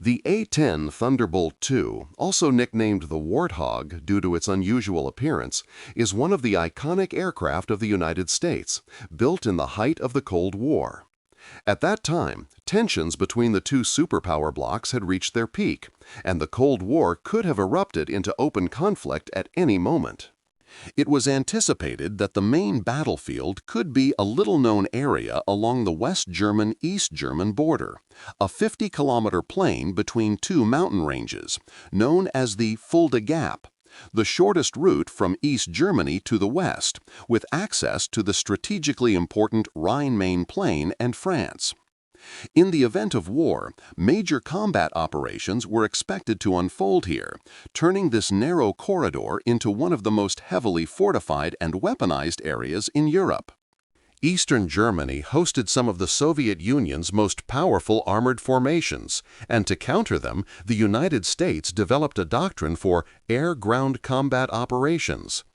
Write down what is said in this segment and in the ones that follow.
The A-10 Thunderbolt II, also nicknamed the Warthog due to its unusual appearance, is one of the iconic aircraft of the United States, built in the height of the Cold War. At that time, tensions between the two superpower blocs had reached their peak, and the Cold War could have erupted into open conflict at any moment. It was anticipated that the main battlefield could be a little-known area along the West German-East German border, a 50-kilometer plain between two mountain ranges, known as the Fulda Gap, the shortest route from East Germany to the west, with access to the strategically important Rhine-Main Plain and France. In the event of war, major combat operations were expected to unfold here, turning this narrow corridor into one of the most heavily fortified and weaponized areas in Europe. Eastern Germany hosted some of the Soviet Union's most powerful armored formations, and to counter them, the United States developed a doctrine for air-ground combat operations.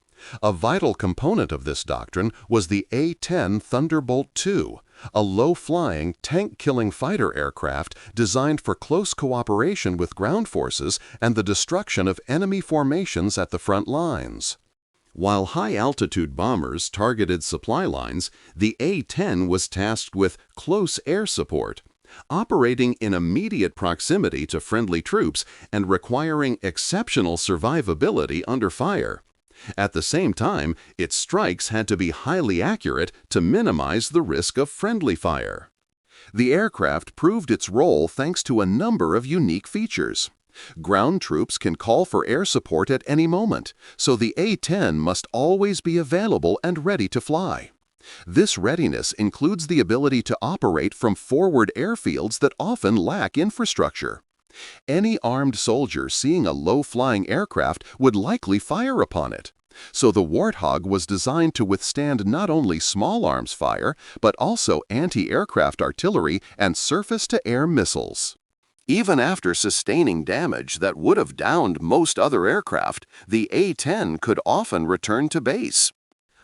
A vital component of this doctrine was the A-10 Thunderbolt II, a low-flying, tank-killing fighter aircraft designed for close cooperation with ground forces and the destruction of enemy formations at the front lines. While high-altitude bombers targeted supply lines, the A-10 was tasked with close air support, operating in immediate proximity to friendly troops and requiring exceptional survivability under fire. At the same time, its strikes had to be highly accurate to minimize the risk of friendly fire. The aircraft proved its role thanks to a number of unique features. Ground troops can call for air support at any moment, so the A-10 must always be available and ready to fly. This readiness includes the ability to operate from forward airfields that often lack infrastructure. Any armed soldier seeing a low-flying aircraft would likely fire upon it. So the Warthog was designed to withstand not only small arms fire, but also anti-aircraft artillery and surface-to-air missiles. Even after sustaining damage that would have downed most other aircraft, the A-10 could often return to base.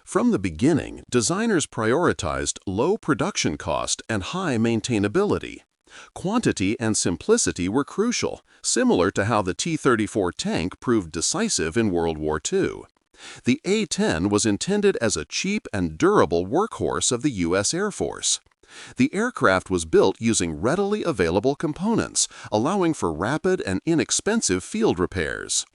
From the beginning, designers prioritized low production cost and high maintainability. Quantity and simplicity were crucial, similar to how the T-34 tank proved decisive in World War II. The A-10 was intended as a cheap and durable workhorse of the U.S. Air Force. The aircraft was built using readily available components, allowing for rapid and inexpensive field repairs.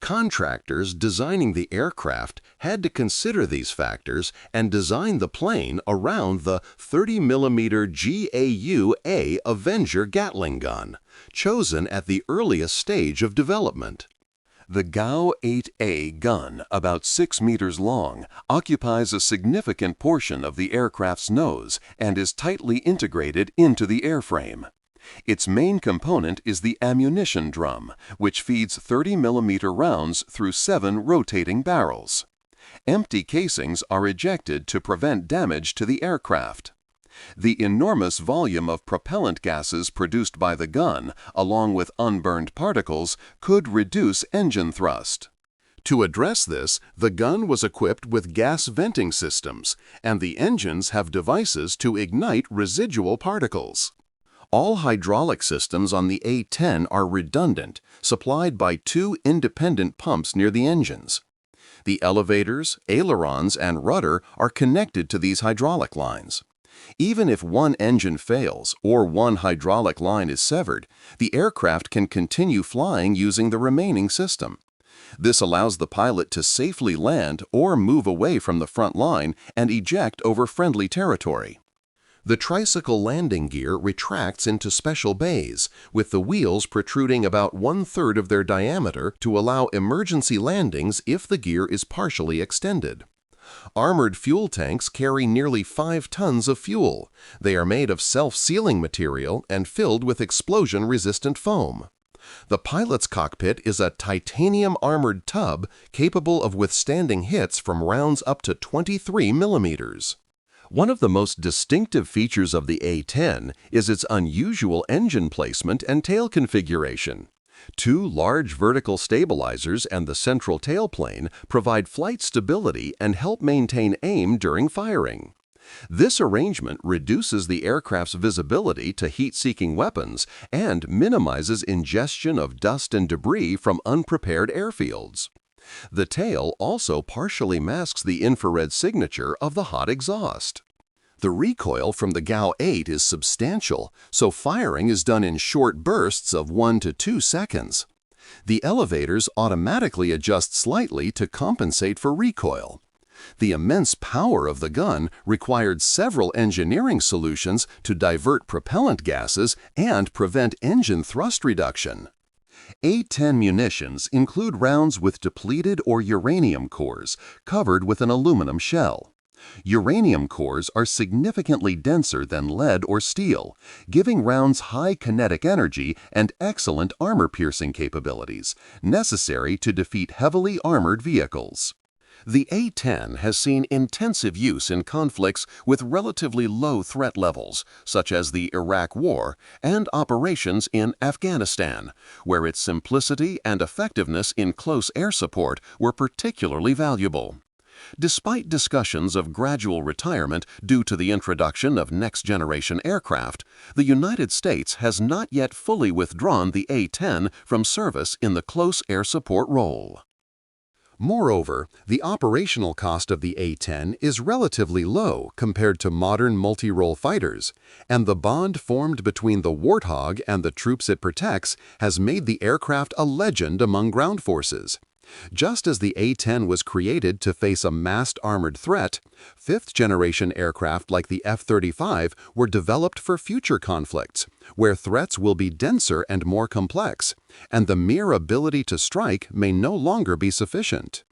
Contractors designing the aircraft had to consider these factors and design the plane around the 30mm GAU-8 Avenger Gatling gun, chosen at the earliest stage of development. The GAU-8A gun, about 6 meters long, occupies a significant portion of the aircraft's nose and is tightly integrated into the airframe. Its main component is the ammunition drum, which feeds 30mm rounds through 7 rotating barrels. Empty casings are ejected to prevent damage to the aircraft. The enormous volume of propellant gases produced by the gun, along with unburned particles, could reduce engine thrust. To address this, the gun was equipped with gas venting systems, and the engines have devices to ignite residual particles. All hydraulic systems on the A-10 are redundant, supplied by 2 independent pumps near the engines. The elevators, ailerons, and rudder are connected to these hydraulic lines. Even if one engine fails or one hydraulic line is severed, the aircraft can continue flying using the remaining system. This allows the pilot to safely land or move away from the front line and eject over friendly territory. The tricycle landing gear retracts into special bays, with the wheels protruding about 1/3 of their diameter to allow emergency landings if the gear is partially extended. Armored fuel tanks carry nearly 5 tons of fuel. They are made of self-sealing material and filled with explosion-resistant foam. The pilot's cockpit is a titanium-armored tub capable of withstanding hits from rounds up to 23 millimeters. One of the most distinctive features of the A-10 is its unusual engine placement and tail configuration. 2 large vertical stabilizers and the central tailplane provide flight stability and help maintain aim during firing. This arrangement reduces the aircraft's visibility to heat-seeking weapons and minimizes ingestion of dust and debris from unprepared airfields. The tail also partially masks the infrared signature of the hot exhaust. The recoil from the GAU-8 is substantial, so firing is done in short bursts of 1 to 2 seconds. The elevators automatically adjust slightly to compensate for recoil. The immense power of the gun required several engineering solutions to divert propellant gases and prevent engine thrust reduction. A-10 munitions include rounds with depleted or uranium cores covered with an aluminum shell. Uranium cores are significantly denser than lead or steel, giving rounds high kinetic energy and excellent armor-piercing capabilities, necessary to defeat heavily armored vehicles. The A-10 has seen intensive use in conflicts with relatively low threat levels, such as the Iraq War and operations in Afghanistan, where its simplicity and effectiveness in close air support were particularly valuable. Despite discussions of gradual retirement due to the introduction of next-generation aircraft, the United States has not yet fully withdrawn the A-10 from service in the close air support role. Moreover, the operational cost of the A-10 is relatively low compared to modern multi-role fighters, and the bond formed between the Warthog and the troops it protects has made the aircraft a legend among ground forces. Just as the A-10 was created to face a massed armored threat, fifth-generation aircraft like the F-35 were developed for future conflicts, where threats will be denser and more complex, and the mere ability to strike may no longer be sufficient.